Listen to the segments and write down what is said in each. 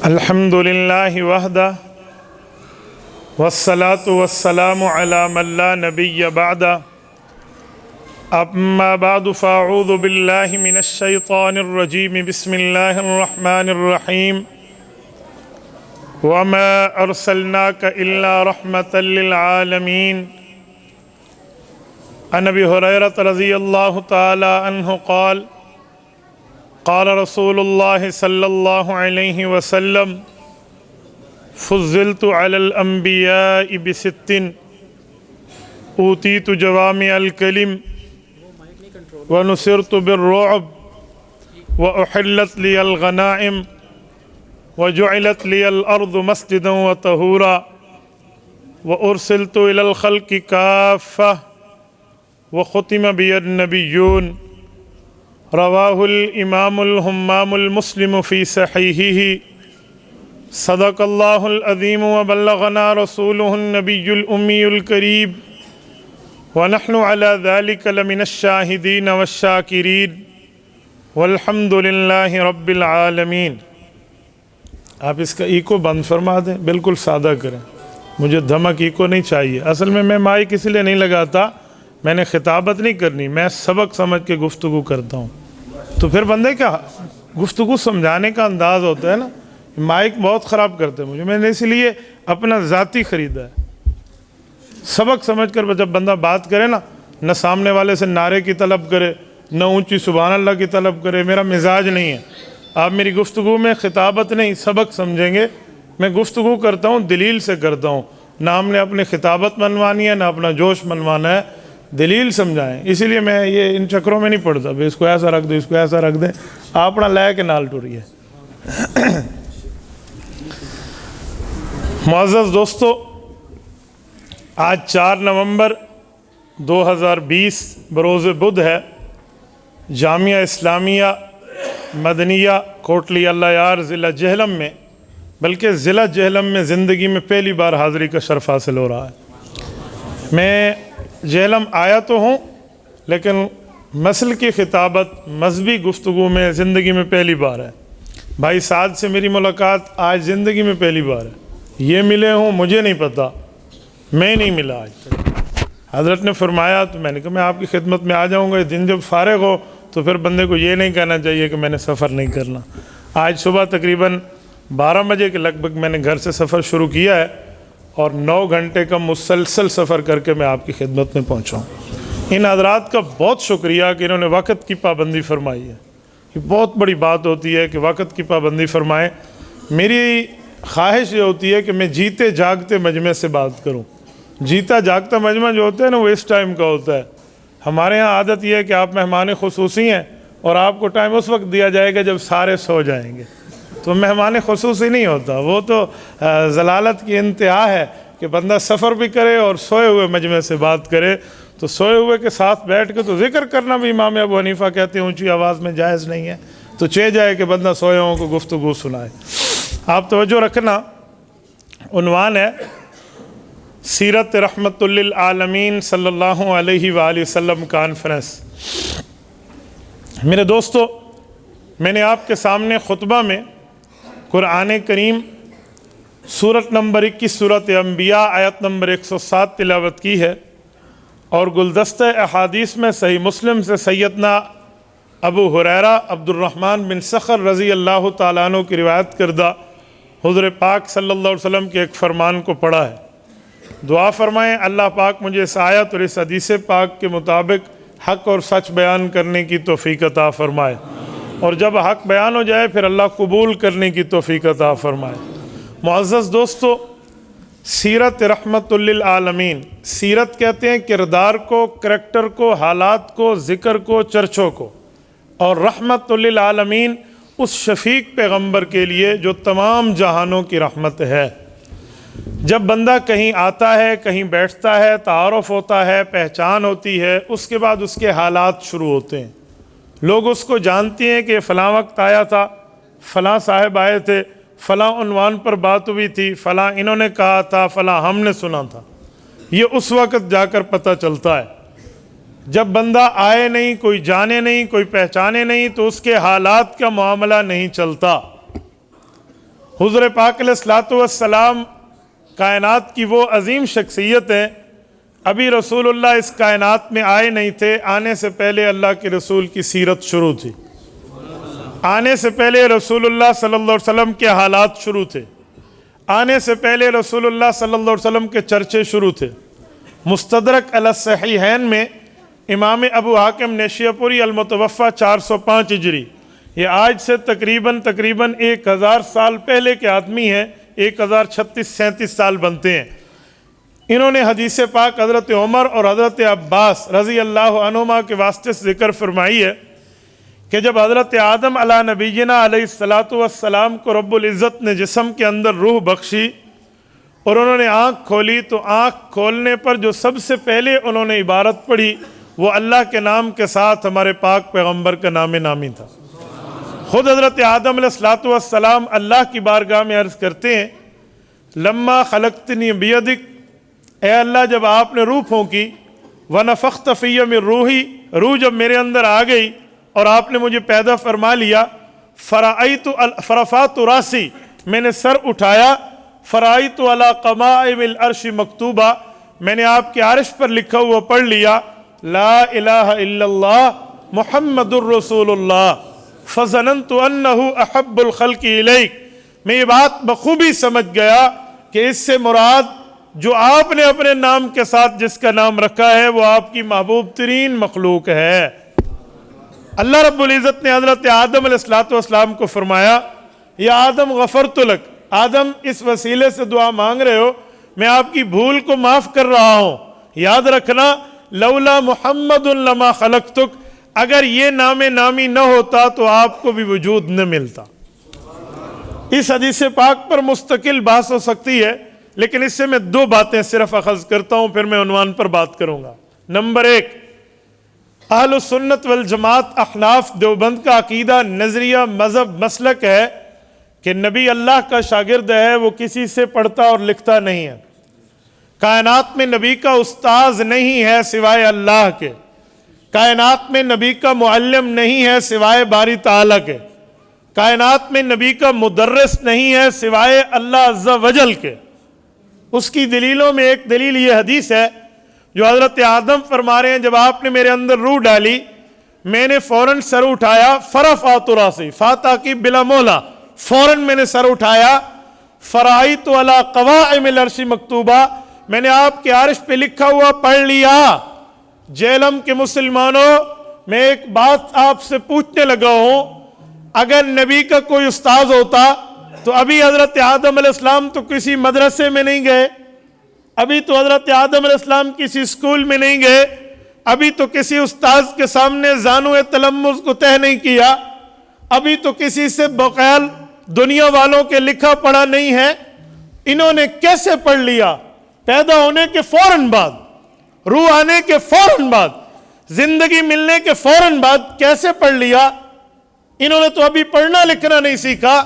الحمد للہ وحدہ والصلاة والسلام علی من لا نبی بعدہ اما بعد فاعوذ باللہ من الشیطان الرجیم بسم اللہ الرحمن الرحیم وما ارسلناک الا رحمة للعالمین عن ابی ہریرہ رضی اللہ تعالی عنہ قال قال رسول اللہ صلی اللہ علیہ وسلم فضلت علی الانبیاء بست اوتیت جوامع الکلم ونصرت بالرعب واحلت لی الغنائم وجعلت لی الارض مسجدا وطہورا وارسلت الی الخلق کافہ وختم بی النبیون رواہ الامام الہمام المسلم فی صحیحہ صدق اللہ العظیم وبلغنا رسولہ النبی الامی الکریم ونحن علی ذلک لمن الشاہدین والشاکرین والحمد للہ رب العالمین۔ آپ اس کا ایکو بند فرما دیں، بالکل سادہ کریں، مجھے دھمک ایکو نہیں چاہیے۔ اصل میں مائک اس لیے نہیں لگاتا، میں نے خطابت نہیں کرنی، میں سبق سمجھ کے گفتگو کرتا ہوں، تو پھر بندے کا گفتگو سمجھانے کا انداز ہوتا ہے نا۔ مائک بہت خراب کرتے ہیں مجھے، میں نے اس لیے اپنا ذاتی خریدا ہے۔ سبق سمجھ کر جب بندہ بات کرے نا، نہ سامنے والے سے نعرے کی طلب کرے، نہ اونچی سبحان اللہ کی طلب کرے، میرا مزاج نہیں ہے۔ آپ میری گفتگو میں خطابت نہیں سبق سمجھیں گے، میں گفتگو کرتا ہوں دلیل سے کرتا ہوں، نہ ہم نے اپنی خطابت منوانی ہے نہ اپنا جوش منوانا ہے، دلیل سمجھائیں۔ اسی لیے میں یہ ان چکروں میں نہیں پڑتا، اس کو ایسا رکھ دیں اس کو ایسا رکھ دیں، اپنا لے کے نال ٹوری ہے۔ معزز دوستو، آج 4 نومبر 2020 بروز بدھ ہے۔ جامعہ اسلامیہ مدنیہ کوٹلی اللہ یار ضلع جہلم میں، بلکہ ضلع جہلم میں زندگی میں پہلی بار حاضری کا شرف حاصل ہو رہا ہے۔ میں جہلم آیا تو ہوں، لیکن مسل کی خطابت مذہبی گفتگو میں زندگی میں پہلی بار ہے۔ بھائی سعد سے میری ملاقات آج زندگی میں پہلی بار ہے۔ یہ ملے ہوں مجھے نہیں پتا، میں نہیں ملا آج تک۔ حضرت نے فرمایا تو میں نے کہا میں آپ کی خدمت میں آ جاؤں گا۔ اس دن جب فارغ ہو تو پھر بندے کو یہ نہیں کہنا چاہیے کہ میں نے سفر نہیں کرنا۔ آج صبح تقریباً 12 بجے کے لگ بھگ میں نے گھر سے سفر شروع کیا ہے، اور 9 گھنٹے کا مسلسل سفر کر کے میں آپ کی خدمت میں پہنچا ہوں۔ ان حضرات کا بہت شکریہ کہ انہوں نے وقت کی پابندی فرمائی ہے۔ یہ بہت بڑی بات ہوتی ہے کہ وقت کی پابندی فرمائیں۔ میری خواہش یہ ہوتی ہے کہ میں جیتے جاگتے مجمع سے بات کروں۔ جیتا جاگتا مجمع جو ہوتا ہے نا، وہ اس ٹائم کا ہوتا ہے۔ ہمارے ہاں عادت یہ ہے کہ آپ مہمان خصوصی ہیں اور آپ کو ٹائم اس وقت دیا جائے گا جب سارے سو جائیں گے، تو مہمان خصوصی نہیں ہوتا، وہ تو ضلالت کی انتہا ہے کہ بندہ سفر بھی کرے اور سوئے ہوئے مجمع سے بات کرے۔ تو سوئے ہوئے کے ساتھ بیٹھ کے تو ذکر کرنا بھی امام ابو حنیفہ کہتے ہیں اونچی آواز میں جائز نہیں ہے، تو چہ جائے کہ بندہ سوئے ہوں کو گفتگو سنائے۔ آپ توجہ رکھنا، عنوان ہے سیرت رحمت للعالمین صلی اللہ علیہ وآلہ وسلم کانفرنس۔ میرے دوستو، میں نے آپ کے سامنے خطبہ میں قرآن کریم سورت نمبر 21 سورت انبیاء آیت نمبر 107 تلاوت کی ہے، اور گلدستہ احادیث میں صحیح مسلم سے سیدنا ابو ہریرہ عبد الرحمن بن صخر رضی اللہ تعالیٰ عنہ کی روایت کردہ حضور پاک صلی اللہ علیہ وسلم کے ایک فرمان کو پڑھا ہے۔ دعا فرمائیں اللہ پاک مجھے اس آیت اور اس حدیث پاک کے مطابق حق اور سچ بیان کرنے کی توفیق عطا فرمائے، اور جب حق بیان ہو جائے پھر اللہ قبول کرنے کی توفیق عطا فرمائے۔ معزز دوستو، سیرت رحمت للعالمین، سیرت کہتے ہیں کردار کو، کریکٹر کو، حالات کو، ذکر کو، چرچوں کو، اور رحمت للعالمین اس شفیق پیغمبر کے لیے جو تمام جہانوں کی رحمت ہے۔ جب بندہ کہیں آتا ہے، کہیں بیٹھتا ہے، تعارف ہوتا ہے، پہچان ہوتی ہے، اس کے بعد اس کے حالات شروع ہوتے ہیں۔ لوگ اس کو جانتے ہیں کہ فلاں وقت آیا تھا، فلاں صاحب آئے تھے، فلاں عنوان پر بات ہوئی تھی، فلاں انہوں نے کہا تھا، فلاں ہم نے سنا تھا۔ یہ اس وقت جا کر پتہ چلتا ہے۔ جب بندہ آئے نہیں، کوئی جانے نہیں، کوئی پہچانے نہیں، تو اس کے حالات کا معاملہ نہیں چلتا۔ حضور پاک علیہ الصلوۃ والسلام کائنات کی وہ عظیم شخصیت ہے، ابھی رسول اللہ اس کائنات میں آئے نہیں تھے، آنے سے پہلے اللہ کے رسول کی سیرت شروع تھی، آنے سے پہلے رسول اللہ صلی اللہ علیہ وسلم کے حالات شروع تھے، آنے سے پہلے رسول اللہ صلی اللہ علیہ وسلم کے چرچے شروع تھے۔ مستدرک علی الصحیحین میں امام ابو حاتم نیشابوری المتوفیٰ 405 ہجری، یہ آج سے تقریباً 1000 سال پہلے کے آدمی ہیں، 1036-37 سال بنتے ہیں۔ انہوں نے حدیث پاک حضرت عمر اور حضرت عباس رضی اللہ عنہما کے واسطے سے ذکر فرمائی ہے کہ جب حضرت آدم علی نبینا علیہ الصلاۃ والسلام کو رب العزت نے جسم کے اندر روح بخشی اور انہوں نے آنکھ کھولی، تو آنکھ کھولنے پر جو سب سے پہلے انہوں نے عبارت پڑھی وہ اللہ کے نام کے ساتھ ہمارے پاک پیغمبر کا نام نامی تھا۔ خود حضرت آدم علیہ الصلاۃ والسلام اللہ کی بارگاہ میں عرض کرتے ہیں، لما خلقتنی بیدک، اے اللہ جب آپ نے روح پھونکی، ونفخت فی من روحی، روح جب میرے اندر آ گئی اور آپ نے مجھے پیدا فرما لیا، فرفعت راسی، میں نے سر اٹھایا، فرأیت علی قمائم العرش مکتوبہ، میں نے آپ کے عرش پر لکھا ہوا پڑھ لیا، لا الہ الا اللہ محمد الرسول اللہ، فظننت انہ احب الخلق الیک، میں یہ بات بخوبی سمجھ گیا کہ اس سے مراد جو آپ نے اپنے نام کے ساتھ جس کا نام رکھا ہے وہ آپ کی محبوب ترین مخلوق ہے۔ اللہ رب العزت نے حضرت آدم علیہ الصلوۃ والسلام کو فرمایا، یا آدم غفرت لک، آدم اس وسیلے سے دعا مانگ رہے ہو، میں آپ کی بھول کو معاف کر رہا ہوں، یاد رکھنا لولا محمد لما خلقتک، اگر یہ نام نامی نہ ہوتا تو آپ کو بھی وجود نہ ملتا۔ اس حدیث پاک پر مستقل بحث ہو سکتی ہے، لیکن اس سے میں 2 باتیں صرف اخذ کرتا ہوں، پھر میں عنوان پر بات کروں گا۔ نمبر 1، اہل السنت والجماعت احناف دیوبند کا عقیدہ، نظریہ، مذہب، مسلک ہے کہ نبی اللہ کا شاگرد ہے، وہ کسی سے پڑھتا اور لکھتا نہیں ہے، کائنات میں نبی کا استاذ نہیں ہے سوائے اللہ کے، کائنات میں نبی کا معلم نہیں ہے سوائے باری تعالیٰ کے، کائنات میں نبی کا مدرس نہیں ہے سوائے اللہ عز و جل کے۔ اس کی دلیلوں میں ایک دلیل یہ حدیث ہے جو حضرت آدم فرما رہے ہیں، جب آپ نے میرے اندر روح ڈالی میں نے فوراً سر اٹھایا، فرفعت راسی، فاتح کی بلا مولا، فوراً میں نے سر اٹھایا، فرأیت علی قوائم العرش مکتوبہ، میں نے آپ کے عرش پہ لکھا ہوا پڑھ لیا۔ جہلم کے مسلمانوں، میں ایک بات آپ سے پوچھنے لگا ہوں، اگر نبی کا کوئی استاذ ہوتا تو ابھی حضرت آدم علیہ السلام تو کسی مدرسے میں نہیں گئے، ابھی تو حضرت آدم علیہ السلام کسی اسکول میں نہیں گئے، ابھی تو کسی استاذ کے سامنے زانو تلمذ کو طے نہیں کیا، ابھی تو کسی سے بغیر دنیا والوں کے لکھا پڑھا نہیں ہے، انہوں نے کیسے پڑھ لیا؟ پیدا ہونے کے فوراً بعد، روح آنے کے فوراً بعد، زندگی ملنے کے فوراً بعد کیسے پڑھ لیا؟ انہوں نے تو ابھی پڑھنا لکھنا نہیں سیکھا۔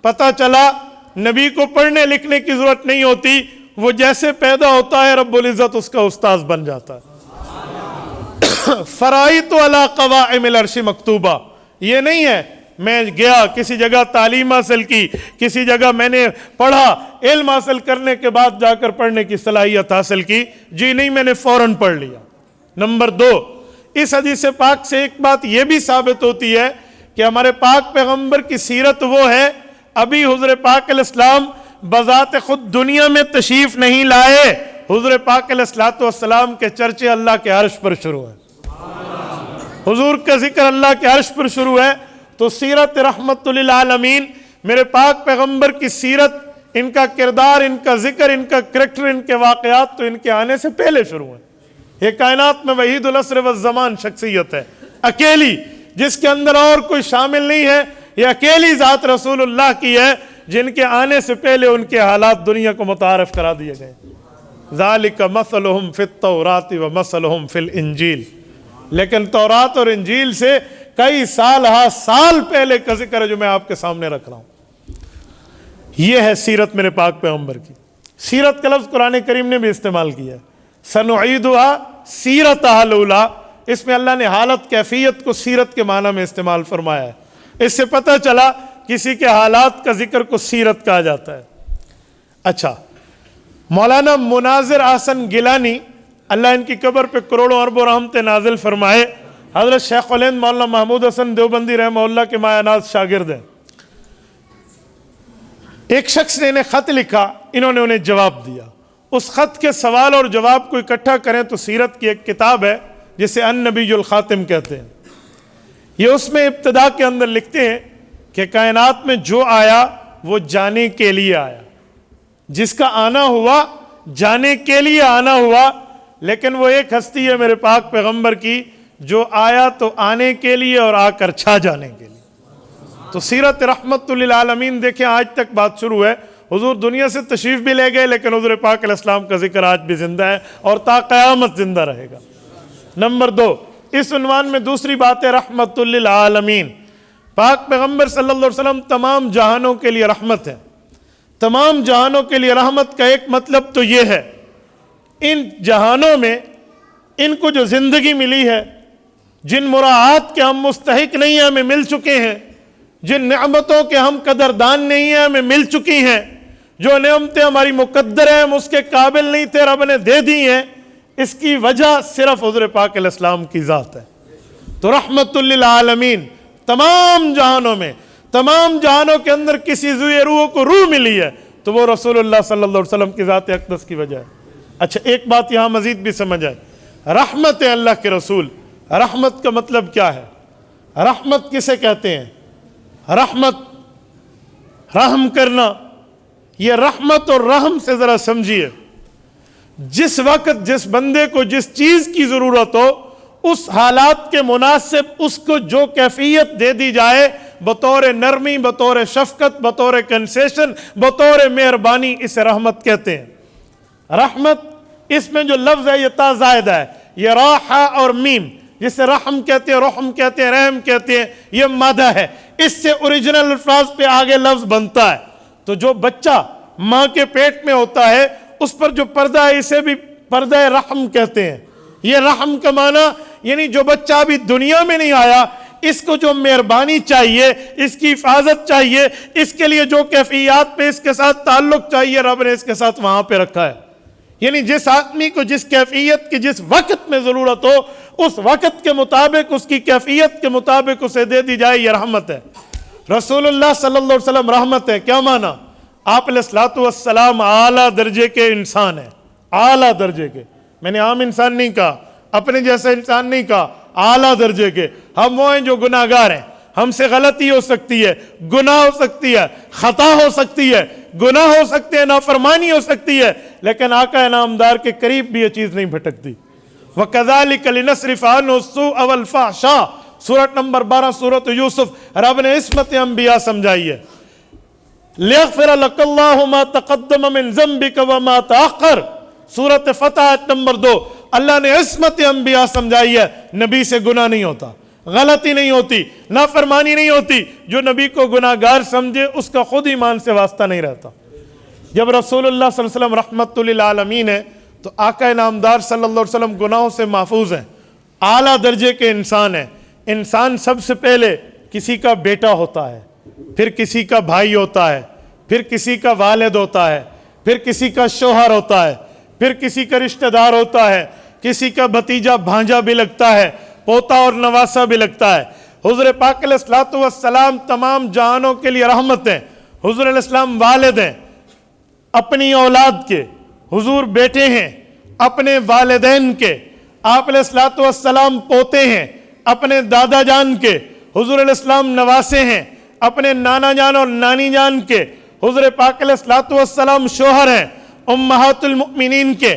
پتہ چلا نبی کو پڑھنے لکھنے کی ضرورت نہیں ہوتی، وہ جیسے پیدا ہوتا ہے رب العزت اس کا استاذ بن جاتا ہے۔ فرائیت علی قوائم العرش مکتوبہ، یہ نہیں ہے میں گیا کسی جگہ تعلیم حاصل کی، کسی جگہ میں نے پڑھا، علم حاصل کرنے کے بعد جا کر پڑھنے کی صلاحیت حاصل کی، جی نہیں، میں نے فوراً پڑھ لیا۔ نمبر 2، اس حدیث پاک سے ایک بات یہ بھی ثابت ہوتی ہے کہ ہمارے پاک پیغمبر کی سیرت وہ ہے، ابھی حضور پاک علیہ السلام بذات خود دنیا میں تشریف نہیں لائے، حضور پاک علیہ الصلوۃ والسلام کے چرچے اللہ کے عرش پر شروع ہیں، حضور کا ذکر اللہ کے عرش پر شروع ہے۔ تو سیرت رحمت للعالمین، میرے پاک پیغمبر کی سیرت، ان کا کردار، ان کا ذکر، ان کا کریکٹر، ان کے واقعات تو ان کے آنے سے پہلے شروع ہیں۔ یہ کائنات میں وحید العصر والزمان شخصیت ہے، اکیلی، جس کے اندر اور کوئی شامل نہیں ہے، یہ اکیلی ذات رسول اللہ کی ہے، جن کے آنے سے پہلے ان کے حالات دنیا کو متعارف کرا دیے گئے۔ ذالک مثلہم فی التوراۃ و مثلہم فی الانجیل، لیکن تورات اور انجیل سے کئی سال پہلے کا ذکر ہے جو میں آپ کے سامنے رکھ رہا ہوں۔ یہ ہے سیرت میرے پاک پیغمبر کی۔ سیرت کا لفظ قرآن کریم نے بھی استعمال کیا ہے، سنعیدها سیرتها الاولی، اس میں اللہ نے حالت کیفیت کو سیرت کے معنی میں استعمال فرمایا ہے۔ اس سے پتہ چلا کسی کے حالات کا ذکر کو سیرت کہا جاتا ہے۔ اچھا، مولانا مناظر احسن گیلانی، اللہ ان کی قبر پہ کروڑوں اربوں رحمتیں نازل فرمائے، حضرت شیخ الہند مولانا محمود حسن دیوبندی رحمہ اللہ کے مایہ ناز شاگرد ہیں۔ ایک شخص نے انہیں خط لکھا، انہوں نے انہیں جواب دیا۔ اس خط کے سوال اور جواب کو اکٹھا کریں تو سیرت کی ایک کتاب ہے جسے النبی الخاتم کہتے ہیں۔ یہ اس میں ابتدا کے اندر لکھتے ہیں کہ کائنات میں جو آیا وہ جانے کے لیے آیا، جس کا آنا ہوا جانے کے لیے آنا ہوا، لیکن وہ ایک ہستی ہے میرے پاک پیغمبر کی جو آیا تو آنے کے لیے اور آ کر چھا جانے کے لیے۔ تو سیرت رحمت للعالمین دیکھیں، آج تک بات شروع ہے، حضور دنیا سے تشریف بھی لے گئے لیکن حضور پاک علیہ السلام کا ذکر آج بھی زندہ ہے اور تا قیامت زندہ رہے گا۔ نمبر 2، اس عنوان میں دوسری بات ہے رحمت للعالمین۔ پاک پیغمبر صلی اللہ علیہ وسلم تمام جہانوں کے لیے رحمت ہے۔ تمام جہانوں کے لیے رحمت کا ایک مطلب تو یہ ہے، ان جہانوں میں ان کو جو زندگی ملی ہے، جن مراعات کے ہم مستحق نہیں ہیں ہمیں مل چکے ہیں، جن نعمتوں کے ہم قدردان نہیں ہیں ہمیں مل چکی ہیں، جو نعمتیں ہماری مقدر ہیں ہم اس کے قابل نہیں تھے رب نے دے دی ہیں، اس کی وجہ صرف حضور پاک علیہ السلام کی ذات ہے۔ تو رحمت للعالمین تمام جہانوں میں، تمام جہانوں کے اندر کسی ذوی روح کو روح ملی ہے تو وہ رسول اللہ صلی اللہ علیہ وسلم کی ذات اقدس کی وجہ ہے۔ اچھا، ایک بات یہاں مزید بھی سمجھ آئے، رحمت اللہ کے رسول، رحمت کا مطلب کیا ہے؟ رحمت کسے کہتے ہیں؟ رحمت، رحم کرنا، یہ رحمت اور رحم سے ذرا سمجھیے۔ جس وقت جس بندے کو جس چیز کی ضرورت ہو، اس حالات کے مناسب اس کو جو کیفیت دے دی جائے، بطور نرمی، بطور شفقت، بطور کنسیشن، بطور مہربانی، اسے رحمت کہتے ہیں۔ رحمت، اس میں جو لفظ ہے یہ تا زائدہ ہے، یہ راح اور میم، جسے رحم کہتے ہیں، رحم کہتے ہیں، رحم کہتے ہیں، یہ مادہ ہے، اس سے اوریجنل الفاظ پہ آگے لفظ بنتا ہے۔ تو جو بچہ ماں کے پیٹ میں ہوتا ہے اس پر جو پردہ ہے اسے بھی پردہ رحم کہتے ہیں۔ یہ رحم کا معنی یعنی جو بچہ ابھی دنیا میں نہیں آیا، اس کو جو مہربانی چاہیے، اس کی حفاظت چاہیے، اس کے لیے جو کیفیات پہ اس کے ساتھ تعلق چاہیے، رب نے اس کے ساتھ وہاں پہ رکھا ہے۔ یعنی جس آدمی کو جس کیفیت کی جس وقت میں ضرورت ہو، اس وقت کے مطابق، اس کی کیفیت کے مطابق اسے دے دی جائے، یہ رحمت ہے۔ رسول اللہ صلی اللہ علیہ وسلم رحمت ہے، کیا معنی؟ آپ علیہ الصلوۃ والسلام اعلیٰ درجے کے انسان ہیں، اعلیٰ درجے کے، میں نے عام انسان نہیں کہا، اپنے جیسا انسان نہیں کہا، اعلیٰ درجے کے۔ ہم وہ ہیں جو گناہ گار ہیں، ہم سے غلطی ہو سکتی ہے، گناہ ہو سکتی ہے، خطا ہو سکتی ہے، گناہ ہو سکتے ہیں، نافرمانی ہو سکتی ہے، لیکن آقا انعامدار کے قریب بھی یہ چیز نہیں بھٹکتی۔ وَكَذَلِكَ لِنَصْرِفَ عَنْهُ السُّوءَ وَالْفَحْشَاءَ، سورۃ نمبر 12 سورۃ یوسف، رب نے عصمت انبیاء سمجھائی ہے۔ لِيَغْفِرَ لَكَ اللَّهُ مَا تَقَدَّمَ مِن ذَنبِكَ وَمَا تَأَخَّرَ، سورۃ فتح آیت نمبر 2، اللہ نے عصمت انبیاء سمجھائی ہے، نبی سے گناہ نہیں ہوتا، غلطی نہیں ہوتی، نافرمانی نہیں ہوتی۔ جو نبی کو گناہ گار سمجھے اس کا خود ایمان سے واسطہ نہیں رہتا۔ جب رسول اللہ صلی اللہ علیہ وسلم رحمت للعالمین ہے تو آقا انعامدار صلی اللہ علیہ وسلم گناہوں سے محفوظ ہیں، اعلیٰ درجے کے انسان ہیں۔ انسان سب سے پہلے کسی کا بیٹا ہوتا ہے، پھر کسی کا بھائی ہوتا ہے، پھر کسی کا والد ہوتا ہے، پھر کسی کا شوہر ہوتا ہے، پھر کسی کا رشتہ دار ہوتا ہے، کسی کا بھتیجا بھانجا بھی لگتا ہے، پوتا اور نواسا بھی لگتا ہے۔ حضور پاک علیہ الصلوۃ والسلام تمام جہانوں کے لیے رحمت ہیں۔ حضور علیہ السلام والد ہیں اپنی اولاد کے، حضور بیٹے ہیں اپنے والدین کے، آپ علیہ الصلوۃ والسلام پوتے ہیں اپنے دادا جان کے، حضور علیہ السلام نواسے ہیں اپنے نانا جان اور نانی جان کے، حضور پاک علیہ الصلوۃ والسلام شوہر ہیں امہات المؤمنین کے،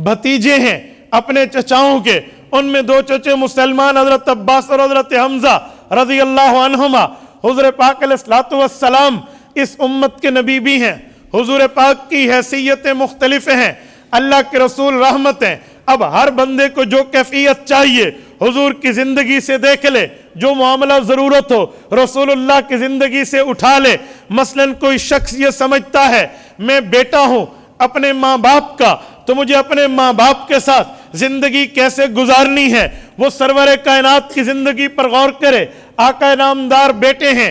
بھتیجے ہیں اپنے چچاؤں کے، ان میں 2 چچے مسلمان حضرت عباس اور حضرت حمزہ رضی اللہ عنہما۔ حضور پاک علیہ الصلوۃ والسلام اس امت کے نبی بھی ہیں، حضور پاک کی حیثیتیں مختلف ہیں، اللہ کے رسول رحمت ہیں۔ اب ہر بندے کو جو کیفیت چاہیے حضور کی زندگی سے دیکھ لے، جو معاملہ ضرورت ہو رسول اللہ کی زندگی سے اٹھا لے۔ مثلاً کوئی شخص یہ سمجھتا ہے میں بیٹا ہوں اپنے ماں باپ کا، تو مجھے اپنے ماں باپ کے ساتھ زندگی کیسے گزارنی ہے، وہ سرور کائنات کی زندگی پر غور کرے۔ آقا انعامدار بیٹے ہیں،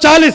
40,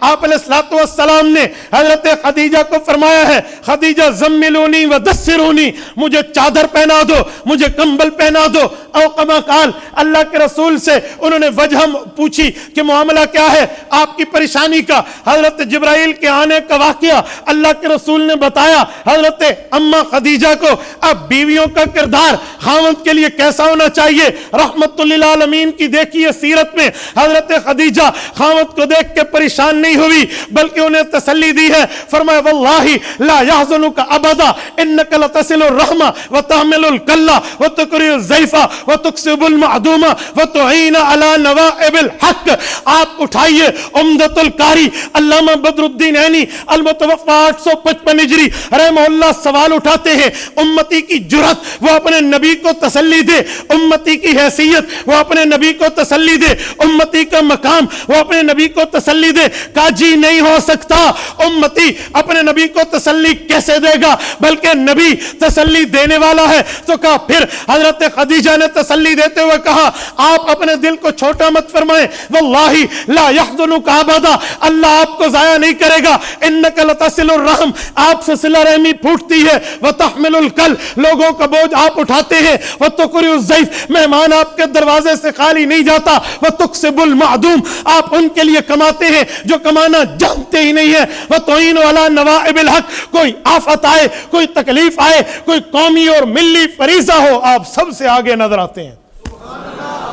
آپ علیہ الصلوۃ والسلام نے حضرت خدیجہ کو فرمایا ہے خدیجہ زملونی ودثرونی، مجھے چادر پہنا دو، مجھے کمبل پہنا دو، او کما قال، اللہ کے رسول سے انہوں نے وجہ پوچھی کہ معاملہ کیا ہے آپ کی پریشانی کا۔ حضرت جبرائیل کے آنے کا واقعہ اللہ کے رسول نے بتایا حضرت اماں خدیجہ کو۔ اب بیویوں کا کردار خاوند کے لیے کیسا ہونا چاہیے؟ رحمت للعالمین کی دیکھیے سیرت میں حضرت خدیجہ خاوند کو دیکھ کے پریشان نہیں ہوئی بلکہ انہیں تسلی دی ہے، فرمایا واللہ لا يحزنك ابدا انك لتصل الرحم وتحمل الكل وتقري الضيف وتكسب المعدوم وتعين على نوائب الحق۔ آپ اٹھائیے عمدۃ القاری علامہ بدر الدین عینی المتوفی 855 ہجری رحمہ اللہ سوال اٹھاتے ہیں، امتی کی جرأت وہ اپنے نبی کو تسلی دے، امتی کی حیثیت وہ اپنے نبی کو تسلی دے، امتی کا مقام وہ اپنے نبی کو تسلی دے۔ کہا جی نہیں ہو سکتا، امتی اپنے نبی کو تسلی کیسے دے گا، بلکہ نبی تسلی دینے والا ہے۔ تو کہا پھر حضرت خدیجہ نے تسلی دیتے ہوئے کہا آپ اپنے دل کو چھوٹا مت فرمائیں، واللہ لا يحزنك ابدا، اللہ آپ کو ضائع نہیں کرے گا، انک لتصل الرحم، آپ سے صلہ رحمی پھوٹتی ہے، وتحمل الکل، لوگوں کا بوجھ آپ اٹھاتے ہیں، وتقری الضیف، مہمان آپ کے دروازے سے خالی نہیں جاتا، وتکسب المعدوم، آپ ان کے لیے کماتے ہیں جو کمانا جانتے ہی نہیں ہے، وتعین علی نوائب الحق، کوئی آفت آئے، کوئی تکلیف آئے، کوئی قومی اور ملی فریضہ ہو، آپ سب سے آگے نظر آتے ہیں۔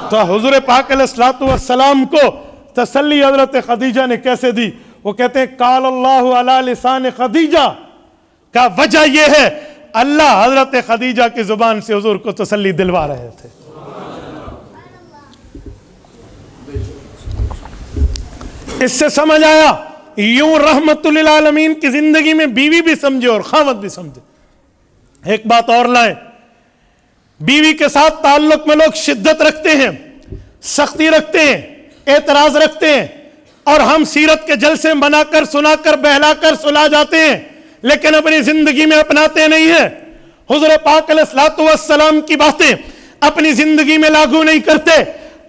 تو حضور پاک علیہ الصلوۃ والسلام کو تسلی حضرت خدیجہ نے کیسے دی؟ وہ کہتے ہیں قال اللہ علی لسان خدیجہ، کا وجہ یہ ہے اللہ حضرت خدیجہ کی زبان سے حضور کو تسلی دلوا رہے تھے۔ اس سے سمجھ آیا یوں رحمت للعالمین کی زندگی میں بیوی بھی سمجھے اور خاوند بھی سمجھے۔ ایک بات اور لائیں، بیوی کے ساتھ تعلق میں لوگ شدت رکھتے ہیں، سختی رکھتے ہیں، اعتراض رکھتے ہیں، اور ہم سیرت کے جلسے بنا کر سنا کر بہلا کر سلا جاتے ہیں، لیکن اپنی زندگی میں اپناتے نہیں ہیں۔ حضور پاک علیہ الصلوۃ والسلام کی باتیں اپنی زندگی میں لاگو نہیں کرتے۔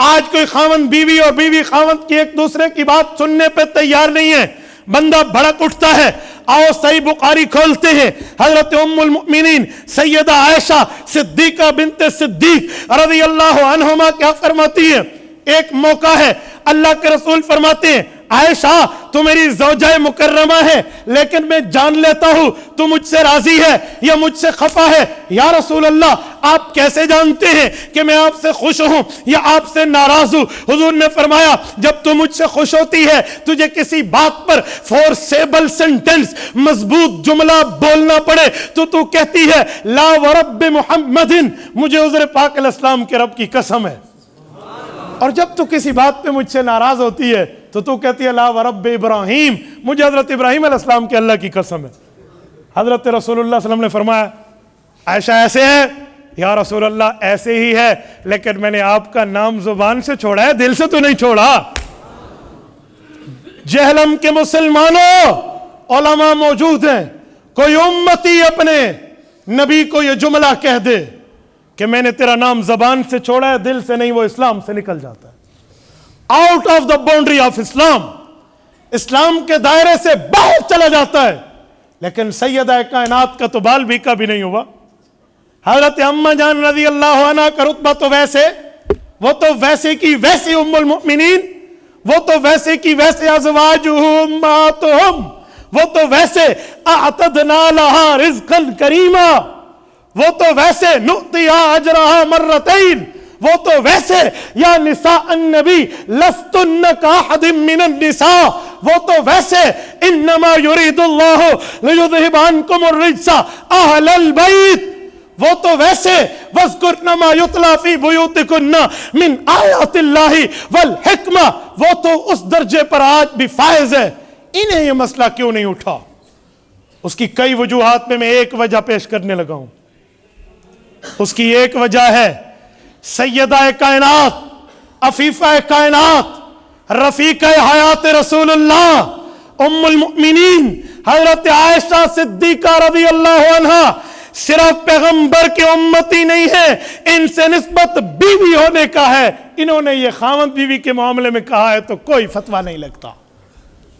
آج کوئی خاوند بیوی اور بیوی خاوند کی ایک دوسرے کی بات سننے پہ تیار نہیں ہے، بندہ بھڑک اٹھتا ہے۔ آؤ صحیح بخاری کھولتے ہیں، حضرت ام المؤمنین سیدہ عائشہ صدیقہ بنت صدیق رضی اللہ عنہما کیا فرماتی ہے؟ ایک موقع ہے اللہ کے رسول فرماتے ہیں عائشہ تو میری زوجہ مکرمہ ہے، لیکن میں جان لیتا ہوں تو مجھ سے راضی ہے یا مجھ سے خفا ہے۔ یا رسول اللہ آپ کیسے جانتے ہیں کہ میں آپ سے خوش ہوں یا آپ سے ناراض ہوں؟ حضور نے فرمایا جب تو مجھ سے خوش ہوتی ہے، تجھے کسی بات پر فورسیبل سینٹنس، مضبوط جملہ بولنا پڑے تو کہتی ہے لا ورب محمد، مجھے حضور پاک علیہ السلام کے رب کی قسم ہے۔ اور جب تو کسی بات پہ مجھ سے ناراض ہوتی ہے تو کہتی ہے لا ورب ابراہیم، مجھے حضرت ابراہیم علیہ السلام کے اللہ کی قسم ہے۔ حضرت رسول اللہ صلی اللہ علیہ وسلم نے فرمایا عائشہ ایسے ہے؟ یا رسول اللہ ایسے ہی ہے، لیکن میں نے آپ کا نام زبان سے چھوڑا ہے، دل سے تو نہیں چھوڑا۔ جہلم کے مسلمانوں علماء موجود ہیں، کوئی امتی اپنے نبی کو یہ جملہ کہہ دے کہ میں نے تیرا نام زبان سے چھوڑا ہے، دل سے نہیں، وہ اسلام سے نکل جاتا ہے، out of the boundary of Islam, اسلام کے دائرے سے باہر چلا جاتا ہے۔ لیکن سیدہ کائنات کا تو بال بھی کبھی نہیں ہوا۔ حضرت اماں جان رضی اللہ عنہ کا رتبہ تو ویسے، وہ تو ویسے کی ویسے ام المؤمنین، وہ تو ویسے کی ویسے ازواجہم امہاتہم، وہ تو ویسے اعتدنا لہا رزقا کریما، وہ تو ویسے نؤتیہا اجرہا مرتین، وہ تو ویسے یا نساء النبی لستن کاحد من النساء، وہ تو ویسے انما یرید اللہ لیذہب عنکم الرجس اہل البیت، وہ تو ویسے وَاذْكُرْنَ مَا يُتْلَى فِي بُيُوتِكُنَّ مِنْ آیَاتِ اللَّهِ وَالْحِکْمَةِ، وہ تو اس درجے پر آج بھی فائز ہے۔ انہیں یہ مسئلہ کیوں نہیں اٹھا؟ اس کی کئی وجوہات میں ایک وجہ پیش کرنے لگا ہوں۔ اس کی ایک وجہ ہے سیدہ کائنات، عفیفہ کائنات، رفیقہ حیات رسول اللہ، ام المؤمنین حضرت عائشہ صدیقہ رضی اللہ عنہ صرف پیغمبر کے امتی نہیں ہے، ان سے نسبت بیوی ہونے کا ہے۔ انہوں نے یہ خاوند بیوی کے معاملے میں کہا ہے تو کوئی فتویٰ نہیں لگتا۔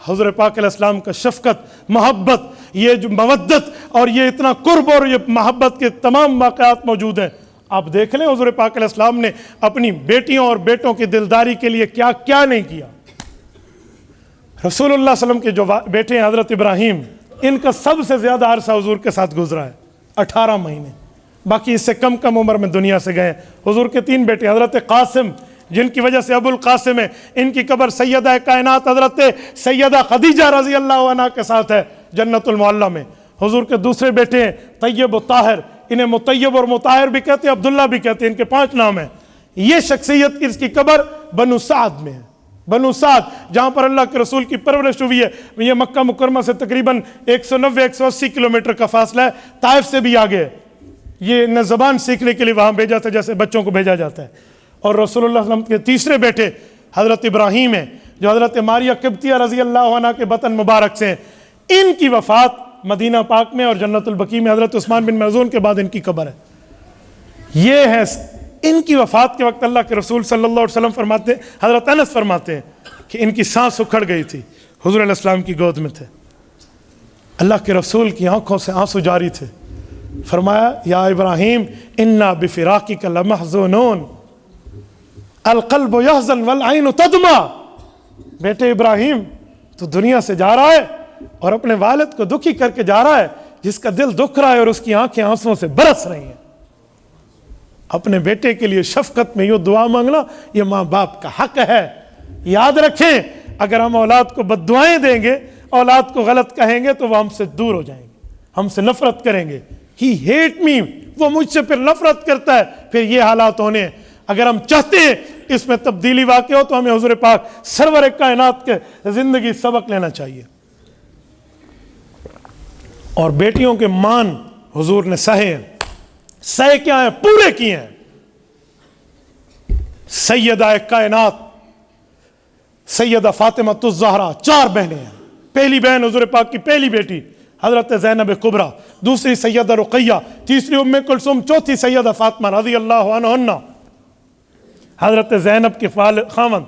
حضور پاک علیہ السلام کا شفقت، محبت، یہ جو مودت اور یہ اتنا قرب اور یہ محبت کے تمام واقعات موجود ہیں۔ آپ دیکھ لیں حضور پاک علیہ السلام نے اپنی بیٹیوں اور بیٹوں کی دلداری کے لیے کیا کیا نہیں کیا۔ رسول اللہ صلی اللہ علیہ وسلم کے جو بیٹے ہیں حضرت ابراہیم، ان کا سب سے زیادہ عرصہ حضور کے ساتھ گزرا ہے، 18 مہینے، باقی اس سے کم کم عمر میں دنیا سے گئے۔ حضور کے 3 بیٹے، حضرت قاسم جن کی وجہ سے ابو القاسم ہے، ان کی قبر سیدہ کائنات حضرت سیدہ خدیجہ رضی اللہ عنہ کے ساتھ ہے جنت المعلی میں۔ حضور کے دوسرے بیٹے ہیں طیب و طاہر، انہیں مطیب اور مطاہر بھی کہتے ہیں، عبداللہ بھی کہتے ہیں، ان کے 5 نام ہیں۔ یہ شخصیت اس کی قبر بنو سعد میں ہے، بنو سعد جہاں پر اللہ کے رسول کی پرورش ہوئی ہے۔ یہ مکہ مکرمہ سے تقریباً 190-180 کلومیٹر کا فاصلہ ہے، طائف سے بھی آگے ہے۔ یہ نہ زبان سیکھنے کے لیے وہاں بھیجا تھا جیسے بچوں کو بھیجا جاتا ہے۔ اور رسول اللہ صلی اللہ علیہ وسلم کے تیسرے بیٹے حضرت ابراہیم ہیں جو حضرت ماریہ قبطیہ رضی اللہ عنہ کے بطن مبارک سے ہیں۔ ان کی وفات مدینہ پاک میں اور جنت البقیع میں حضرت عثمان بن مظعون کے بعد ان کی قبر ہے۔ یہ ہے ان کی وفات کے وقت اللہ کے رسول صلی اللہ علیہ وسلم فرماتے ہیں، حضرت انس فرماتے ہیں کہ ان کی سانس اکھڑ گئی تھی، حضور علیہ السلام کی گود میں تھے، اللہ کے رسول کی آنکھوں سے آنسو جاری تھے۔ فرمایا یا ابراہیم انا بفراقک لمحزونون القلب یحزن والعین تدمع، بیٹے ابراہیم تو دنیا سے جا رہا ہے اور اپنے والد کو دکھی کر کے جا رہا ہے جس کا دل دکھ رہا ہے اور اس کی آنکھیں آنسوؤں سے برس رہی ہیں۔ اپنے بیٹے کے لیے شفقت میں یوں دعا مانگنا یہ ماں باپ کا حق ہے۔ یاد رکھیں اگر ہم اولاد کو بد دعائیں دیں گے، اولاد کو غلط کہیں گے تو وہ ہم سے دور ہو جائیں گے، ہم سے نفرت کریں گے۔ ہی ہیٹ می، وہ مجھ سے پھر نفرت کرتا ہے، پھر یہ حالات ہونے ہیں۔ اگر ہم چاہتے ہیں اس میں تبدیلی واقع ہو تو ہمیں حضور پاک سرور کائنات کے زندگی سبق لینا چاہیے۔ اور بیٹیوں کے مان حضور نے سہے ہیں، سہے کیا ہیں؟ پورے کیے ہیں۔ سیدہ کائنات سیدہ فاطمہ الزہرا 4 بہنیں ہیں۔ پہلی بہن حضور پاک کی پہلی بیٹی حضرت زینب کبریٰ، دوسری سیدہ رقیہ، تیسری ام کلثوم، چوتھی سیدہ فاطمہ رضی اللہ عنہن۔ حضرت زینب کے خاوند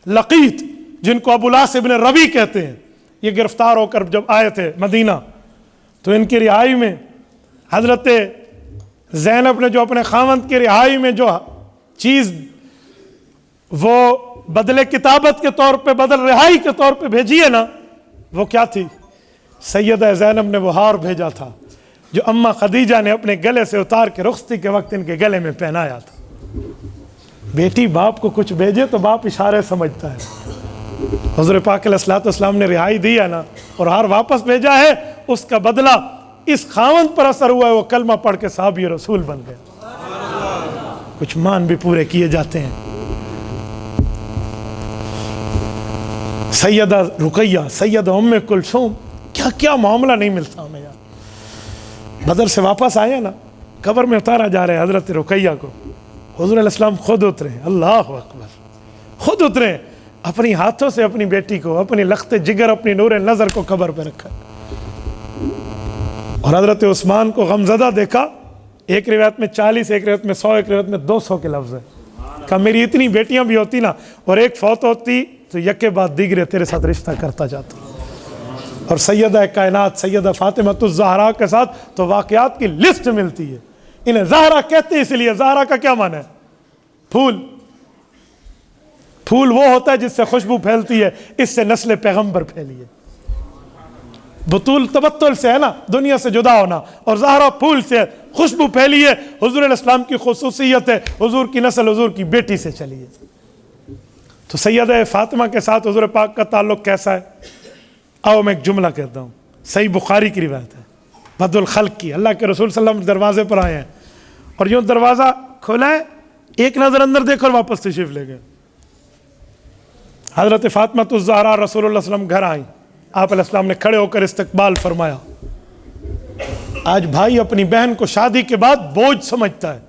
لقیط جن کو ابو العاص ابن ربیع کہتے ہیں، یہ گرفتار ہو کر جب آئے تھے مدینہ تو ان کی رہائی میں حضرت زینب نے جو اپنے خاوند کی رہائی میں جو چیز وہ بدلے کتابت کے طور پہ، بدل رہائی کے طور پہ بھیجی ہے نا، وہ کیا تھی؟ سیدہ زینب نے وہ ہار بھیجا تھا جو اماں خدیجہ نے اپنے گلے سے اتار کے رخصتی کے وقت ان کے گلے میں پہنایا تھا۔ بیٹی باپ کو کچھ بھیجے تو باپ اشارے سمجھتا ہے۔ حضور پاک علیہ الصلوۃ والسلام نے رہائی دی ہے نا اور ہار واپس بھیجا ہے، اس کا بدلہ اس خاوند پر اثر ہوا ہے، وہ کلمہ پڑھ کے صحابی رسول بن گئے۔ کچھ مان بھی پورے کیے جاتے ہیں۔ سیدہ رقیہ، سیدہ ام کلثوم، کیا کیا معاملہ نہیں ملتا ہمیں یار۔ بدر سے واپس آئے نا، قبر میں اتارا جا رہے حضرت رقیہ کو، حضور علیہ السلام خود اترے، اللہ اکبر، خود اترے، اپنی ہاتھوں سے اپنی بیٹی کو، اپنی لخت جگر، اپنی نور نظر کو قبر پہ رکھا۔ اور حضرت عثمان کو غمزدہ دیکھا، ایک روایت میں 40، ایک روایت میں 100، ایک روایت میں 200 کے لفظ ہے۔ کہا میری اتنی بیٹیاں بھی ہوتی نا اور ایک فوت ہوتی تو یکے بعد دیگرے تیرے ساتھ رشتہ کرتا جاتا۔ اور سیدہ کائنات سیدہ فاطمہ الزہرا کے ساتھ تو واقعات کی لسٹ ملتی ہے۔ انہیں زہرا کہتے ہیں اس لیے، زہرا کا کیا معنی ہے؟ پھول۔ پھول وہ ہوتا ہے جس سے خوشبو پھیلتی ہے، اس سے نسل پیغمبر پھیلی ہے۔ بطول تبتل سے ہے نا، دنیا سے جدا ہونا، اور زہرا پھول سے خوشبو پھیلی ہے۔ حضور علیہ السلام کی خصوصیت ہے، حضور کی نسل حضور کی بیٹی سے چلی ہے۔ تو سیدہ فاطمہ کے ساتھ حضور پاک کا تعلق کیسا ہے؟ آؤ میں ایک جملہ کہتا ہوں، صحیح بخاری کی روایت ہے، بدء الخلق کی۔ اللہ کے رسول صلی اللہ علیہ وسلم دروازے پر آئے ہیں اور یوں دروازہ کھولا ہے، ایک نظر اندر دیکھ کر واپس تشریف لے گئے۔ حضرت فاطمہ الزہرا رسول اللہ صلی اللہ علیہ وسلم گھر آئیں، آپ علیہ السلام نے کھڑے ہو کر استقبال فرمایا۔ آج بھائی اپنی بہن کو شادی کے بعد بوجھ سمجھتا ہے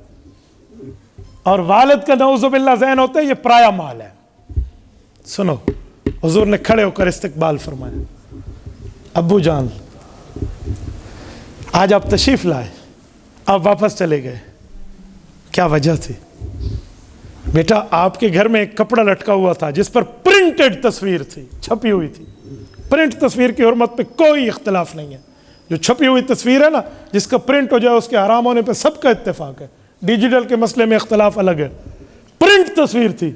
اور والد کا نعوذ باللہ ذہن ہوتا ہے یہ پرایا مال ہے۔ سنو، حضور نے کھڑے ہو کر استقبال فرمایا، ابو جان آج آپ تشریف لائے، آپ واپس چلے گئے، کیا وجہ تھی؟ بیٹا آپ کے گھر میں ایک کپڑا لٹکا ہوا تھا جس پر پرنٹڈ تصویر تھی، چھپی ہوئی تھی، پرنٹ تصویر کی حرمت پہ کوئی اختلاف نہیں ہے. جو چھپی ہوئی تصویر ہے نا، جس کا پرنٹ ہو جائے اس کے حرام ہونے پہ سب کا اتفاق ہے. ڈیجیٹل کے مسئلے میں اختلاف الگ ہے. پرنٹ تصویر تھی،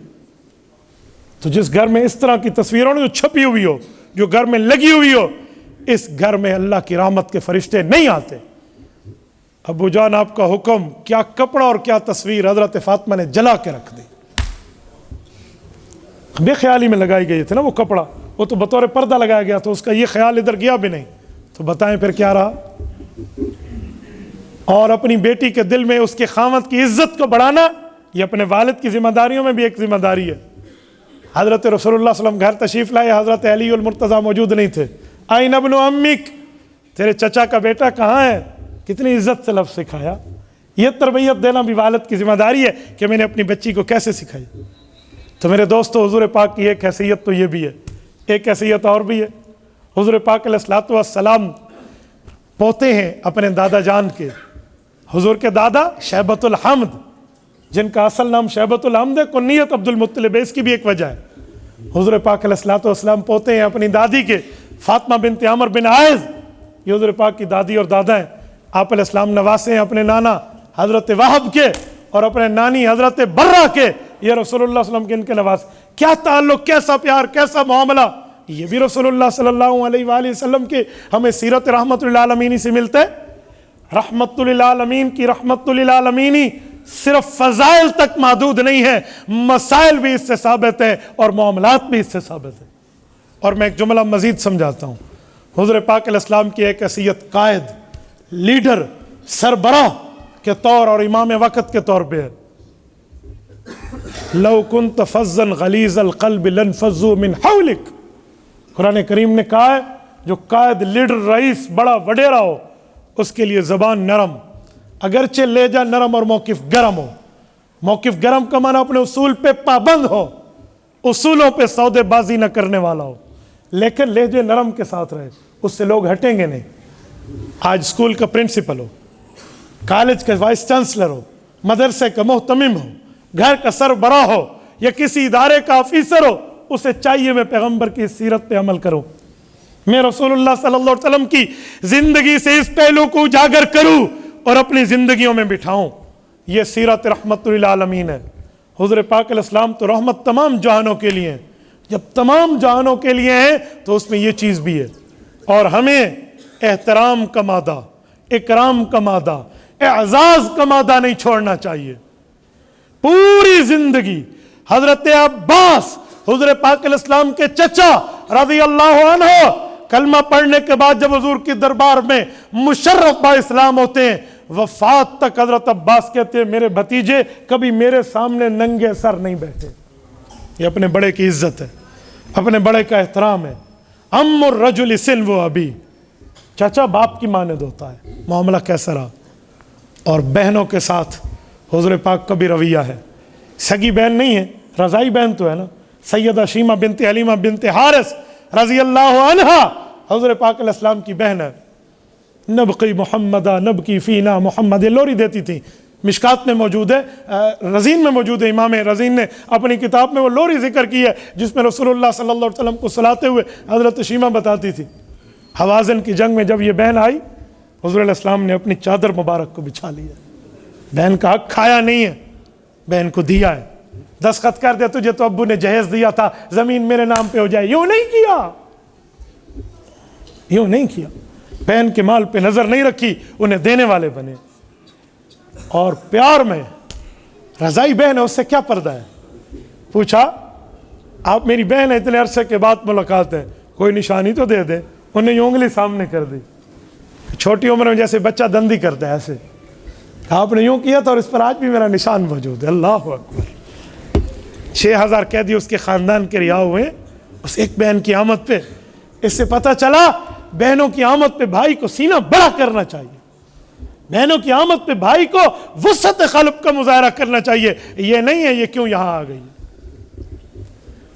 تو جس گھر میں اس طرح کی تصویروں نے جو چھپی ہوئی ہو، جو گھر میں لگی ہوئی ہو، اس گھر میں اللہ کی رحمت کے فرشتے نہیں آتے. ابو جان آپ کا حکم، کیا کپڑا اور کیا تصویر حضرت فاطمہ نے جلا کے رکھ دی. بے خیالی میں لگائی گئی تھی نا وہ کپڑا، وہ تو بطور پردہ لگایا گیا تو اس کا یہ خیال ادھر گیا بھی نہیں. تو بتائیں پھر کیا رہا. اور اپنی بیٹی کے دل میں اس کے خاوند کی عزت کو بڑھانا، یہ اپنے والد کی ذمہ داریوں میں بھی ایک ذمہ داری ہے. حضرت رسول اللہ صلی اللہ علیہ وسلم گھر تشریف لائے، حضرت علی المرتضیٰ موجود نہیں تھے. آئین ابن امک، تیرے چچا کا بیٹا کہاں ہے؟ کتنی عزت سے لفظ سکھایا. یہ تربیت دینا بھی والد کی ذمہ داری ہے کہ میں نے اپنی بچی کو کیسے سکھائی. تو میرے دوستو، حضور پاک کی ایک حیثیت تو یہ بھی ہے، ایک حیثیت اور بھی ہے. حضور پاک علیہ الصلوۃ والسلام پوتے ہیں اپنے دادا جان کے. حضور کے دادا شیبۃ الحمد، جن کا اصل نام شیبۃ الحمد ہے، کنیت عبد المطلب ہے. اس کی بھی ایک وجہ ہے. حضور پاک علیہ الصلوۃ والسلام پوتے ہیں اپنی دادی کے، فاطمہ بنت عمر بن عائض. یہ حضور پاک کی دادی اور دادا ہیں. آپ علیہ السلام نواسے ہیں اپنے نانا حضرت وہب کے اور اپنے نانی حضرت برہ کے. یہ رسول اللہ صلی اللہ علیہ وسلم کے ان کے نواز. کیا تعلق، کیسا پیار، کیسا معاملہ. یہ بھی رسول اللہ صلی اللہ علیہ وآلہ وسلم کے ہمیں سیرت رحمت للعالمین سے ملتا ہے. رحمت للعالمین کی رحمت للعالمینی صرف فضائل تک محدود نہیں ہے، مسائل بھی اس سے ثابت ہے اور معاملات بھی اس سے ثابت ہے. اور میں ایک جملہ مزید سمجھاتا ہوں. حضور پاک علیہ السلام کی ایک حیثیت قائد، لیڈر، سربراہ کے طور اور امام وقت کے طور پہ ہے. لو کنت فظا غلیظ القلب لانفضوا من حولک. قرآن کریم نے کہا ہے جو قائد، لیڈر، رئیس، بڑا وڈیرا ہو، اس کے لیے زبان نرم، اگرچہ لہجہ نرم اور موقف گرم ہو. موقف گرم کا معنی اپنے اصول پہ پابند ہو، اصولوں پہ سودے بازی نہ کرنے والا ہو، لیکن لہجے نرم کے ساتھ رہے. اس سے لوگ ہٹیں گے نہیں. آج اسکول کا پرنسپل ہو، کالج کا وائس چانسلر ہو، مدرسے کا محتمم ہو، گھر کا سربراہ ہو یا کسی ادارے کا آفیسر ہو، اسے چاہیے میں پیغمبر کی سیرت پہ عمل کروں، میں رسول اللہ صلی اللہ علیہ وسلم کی زندگی سے اس پہلو کو اجاگر کروں اور اپنی زندگیوں میں بٹھاؤں. یہ سیرت رحمت للعالمین ہے. حضور پاک علیہ السلام تو رحمت تمام جہانوں کے لیے ہیں. جب تمام جہانوں کے لیے ہیں تو اس میں یہ چیز بھی ہے. اور ہمیں احترام کا مادہ، اکرام کا مادہ، اعزاز کا مادہ نہیں چھوڑنا چاہیے. پوری زندگی حضرت عباس، حضور پاک علیہ السلام کے چچا رضی اللہ عنہ، کلمہ پڑھنے کے بعد جب حضور کی دربار میں مشرف با اسلام ہوتے ہیں، وفات تک حضرت عباس کہتے ہیں میرے بھتیجے کبھی میرے سامنے ننگے سر نہیں بیٹھے. یہ اپنے بڑے کی عزت ہے، اپنے بڑے کا احترام ہے. ام الرجل سنو ابی، چچا باپ کی مانند ہوتا ہے. معاملہ کیسا رہا. اور بہنوں کے ساتھ حضور پاک کا بھی رویہ ہے. سگی بہن نہیں ہے، رضائی بہن تو ہے نا. سیدہ شیمہ بنت حلیمہ بنت حارث رضی اللہ عنہا حضور پاک علیہ السلام کی بہن ہے. نبقی محمدہ نبقی فینا محمد، یہ لوری دیتی تھی. مشکات میں موجود ہے، رزین میں موجود ہے. امام رزین نے اپنی کتاب میں وہ لوری ذکر کی ہے جس میں رسول اللہ صلی اللہ علیہ وسلم کو سلاتے ہوئے حضرت شیمہ بتاتی تھی. حوازن کی جنگ میں جب یہ بہن آئی، حضور علیہ السلام نے اپنی چادر مبارک کو بچھا لیا. بہن کا حق کھایا نہیں ہے، بہن کو دیا ہے. دستخط کر دے تجھے تو ابو نے جہیز دیا تھا، زمین میرے نام پہ ہو جائے. یوں نہیں کیا، یوں نہیں کیا. بہن کے مال پہ نظر نہیں رکھی، انہیں دینے والے بنے. اور پیار میں رضائی بہن ہے، اس سے کیا پردہ ہے. پوچھا آپ میری بہن ہے، اتنے عرصے کے بعد ملاقات ہے، کوئی نشانی تو دے دے. انہیں یوں انگلی سامنے کر دی. چھوٹی عمر میں جیسے بچہ دندی کرتا ہے ایسے آپ نے یوں کیا تھا، اور اس پر آج بھی میرا نشان موجود ہے. اللہ اکبر. 6000 قیدی اس کے خاندان کے رہا ہوئے اس ایک بہن کی آمد پہ. اس سے پتہ چلا بہنوں کی آمد پہ بھائی کو سینہ بڑا کرنا چاہیے. بہنوں کی آمد پہ بھائی کو وسعت قلب کا مظاہرہ کرنا چاہیے. یہ نہیں ہے یہ کیوں یہاں آ گئی.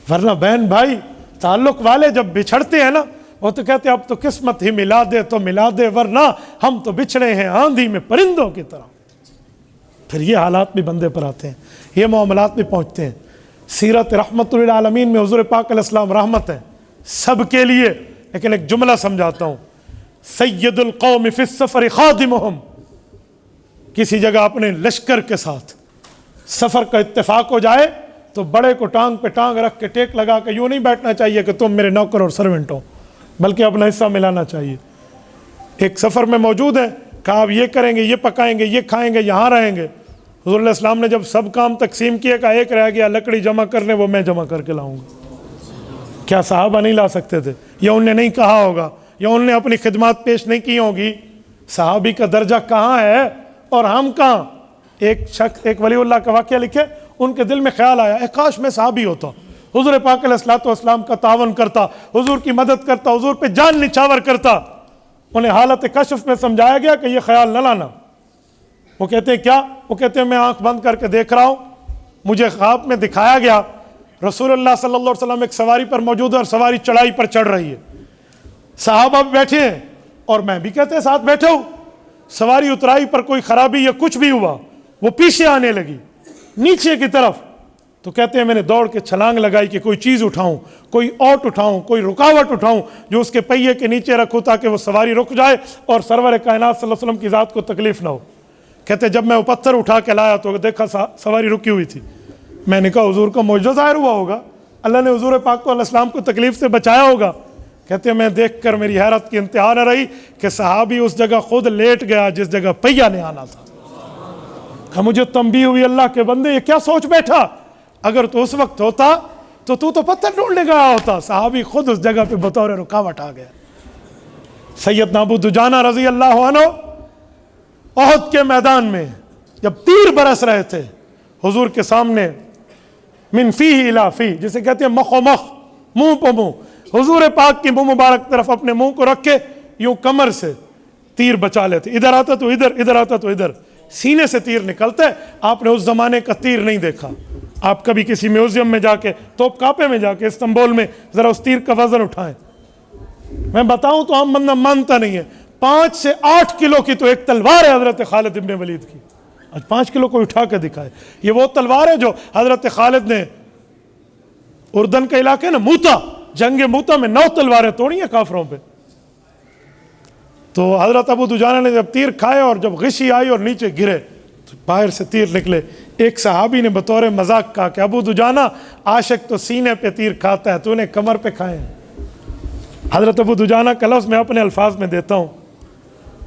ورنہ بہن بھائی تعلق والے جب بچھڑتے ہیں نا، وہ تو کہتے ہیں اب تو قسمت ہی ملا دے تو ملا دے، ورنہ ہم تو بچھڑے ہیں آندھی میں پرندوں کی طرح. پھر یہ حالات بھی بندے پر آتے ہیں، یہ معاملات بھی پہنچتے ہیں. سیرت رحمت للعالمین میں حضور پاک علیہ السلام رحمت ہے. سب کے لیے، لیکن ایک جملہ سمجھاتا ہوں، سید القوم فی السفر خادمہم، کسی جگہ اپنے لشکر کے ساتھ سفر کا اتفاق ہو جائے تو بڑے کو ٹانگ پہ ٹانگ رکھ کے ٹیک لگا کے یوں نہیں بیٹھنا چاہیے کہ تم میرے نوکر اور سرونٹ ہو، بلکہ اپنا حصہ ملانا چاہیے۔ ایک سفر میں موجود ہے، کہا آپ یہ کریں گے، یہ پکائیں گے، یہ کھائیں گے، یہاں رہیں گے۔ حضور علیہ السلام نے جب سب کام تقسیم کیے، کہا ایک رہ گیا لکڑی جمع کرنے، وہ میں جمع کر کے لاؤں گا۔ کیا صحابہ نہیں لا سکتے تھے؟ یا انہوں نے نہیں کہا ہوگا، یا انہوں نے اپنی خدمات پیش نہیں کی ہوں گی؟ صحابی کا درجہ کہاں ہے اور ہم کہاں؟ ایک ولی اللہ کا واقعہ لکھے، ان کے دل میں خیال آیا اے کاش میں صحابی ہوتا، حضور پاک علیہ الصلوۃ والسلام کا تعاون کرتا، حضور کی مدد کرتا، حضور پہ جان نچھاور کرتا۔ انہیں حالت کشف میں سمجھایا گیا کہ یہ خیال نہ لانا۔ وہ کہتے ہیں کیا؟ وہ کہتے ہیں میں آنکھ بند کر کے دیکھ رہا ہوں، مجھے خواب میں دکھایا گیا رسول اللہ صلی اللہ علیہ وسلم ایک سواری پر موجود ہے اور سواری چڑھائی پر چڑھ رہی ہے، صحابہ بھی بیٹھے ہیں اور میں بھی کہتے ہیں ساتھ بیٹھا ہوں، سواری اترائی پر کوئی خرابی یا کچھ بھی ہوا، وہ پیچھے آنے لگی نیچے کی طرف، تو کہتے ہیں میں نے دوڑ کے چھلانگ لگائی کہ کوئی چیز اٹھاؤں، کوئی اوٹ اٹھاؤں، کوئی رکاوٹ اٹھاؤں جو اس کے پہیے کے نیچے رکھوں تاکہ وہ سواری رک جائے اور سرور کائنات صلی اللہ علیہ وسلم کی ذات کو تکلیف نہ ہو۔ کہتے جب میں وہ پتھر اٹھا کے لایا تو دیکھا سواری رکی ہوئی تھی، میں نے کہا حضور کا معجزہ ظاہر ہوا ہوگا، اللہ نے حضور پاک علیہ السلام کو تکلیف سے بچایا ہوگا۔ کہتے ہیں میں دیکھ کر میری حیرت کی انتہا نہ رہی کہ صحابی اس جگہ خود لیٹ گیا جس جگہ پہیہ نے آنا تھا۔ کہ مجھے تنبیہ ہوئی اللہ کے بندے یہ کیا سوچ بیٹھا، اگر تو اس وقت ہوتا تو پتھر ڈھونڈنے گیا ہوتا، صحابی خود اس جگہ پہ بطور رکاوٹ آ گیا۔ سیدنا ابو دجانہ رضی اللہ عنہ احد کے میدان میں جب تیر برس رہے تھے حضور کے سامنے، من فیہ الی فیہ، جسے کہتے ہیں مخ و مخ، منہ پہ منہ، حضور پاک کی منہ مبارک طرف اپنے منہ کو رکھ کے یوں کمر سے تیر بچا لیتے، ادھر آتا تو ادھر، ادھر آتا تو ادھر، سینے سے تیر نکلتا ہے۔ آپ نے اس زمانے کا تیر نہیں دیکھا، آپ کبھی کسی میوزیم میں جا کے، توپ کاپے میں جا کے استنبول میں ذرا اس تیر کا وزن اٹھائیں، میں بتاؤں تو عام بندہ مانتا نہیں ہے، 5 سے 8 کلو کی تو ایک تلوار ہے حضرت خالد ابن ولید کی، آج 5 کلو کو اٹھا کے دکھائے۔ یہ وہ تلوار ہے جو حضرت خالد نے اردن کا علاقے نا موتا، جنگ موتا میں 9 تلواریں توڑی ہیں کافروں پہ۔ تو حضرت ابو دجانہ نے جب تیر کھائے اور جب غشی آئی اور نیچے گرے تو باہر سے تیر نکلے، ایک صحابی نے بطور مذاق کہا کہ ابو دجانہ عاشق تو سینے پہ تیر کھاتا ہے، تو نے کمر پہ کھائے ہیں۔ حضرت ابو دجانہ کا لفظ میں اپنے الفاظ میں دیتا ہوں،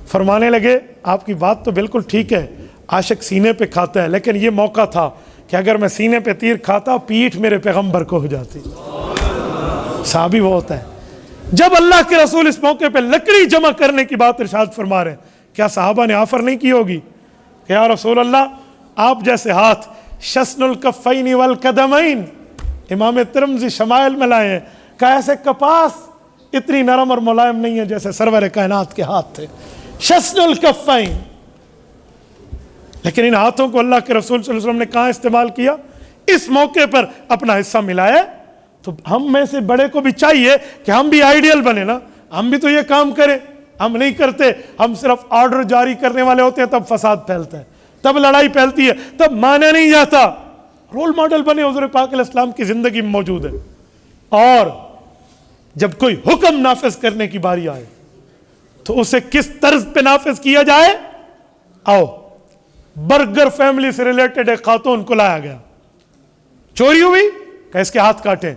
فرمانے لگے آپ کی بات تو بالکل ٹھیک ہے، عاشق سینے پہ کھاتا ہے، لیکن یہ موقع تھا کہ اگر میں سینے پہ تیر کھاتا پیٹھ میرے پیغمبر کو ہو جاتی۔ صحابی وہ ہوتا ہے جب اللہ کے رسول اس موقع پہ لکڑی جمع کرنے کی بات ارشاد فرما رہے ہیں، کیا صحابہ نے آفر نہیں کی ہوگی کہ یا رسول اللہ آپ جیسے ہاتھ شسن الکفین والقدمین، امام ترمذی شمائل میں لائے ہیں کہ ایسے کپاس اتنی نرم اور ملائم نہیں ہے جیسے سرور کائنات کے ہاتھ تھے، شسن الکفین۔ لیکن ان ہاتھوں کو اللہ کے رسول صلی اللہ علیہ وسلم نے کہاں استعمال کیا؟ اس موقع پر اپنا حصہ ملایا۔ تو ہم میں سے بڑے کو بھی چاہیے کہ ہم بھی آئیڈیل بنے نا، ہم بھی تو یہ کام کریں، ہم نہیں کرتے، ہم صرف آرڈر جاری کرنے والے ہوتے ہیں، تب فساد پھیلتا ہے، تب لڑائی پھیلتی ہے، تب مانا نہیں جاتا۔ رول ماڈل بنے، حضور پاک علیہ السلام کی زندگی میں موجود ہے۔ اور جب کوئی حکم نافذ کرنے کی باری آئے تو اسے کس طرز پہ نافذ کیا جائے؟ آؤ، برگر فیملی سے ریلیٹڈ ایک خاتون کو لایا گیا، چوری ہوئی کہ اس کے ہاتھ کاٹیں،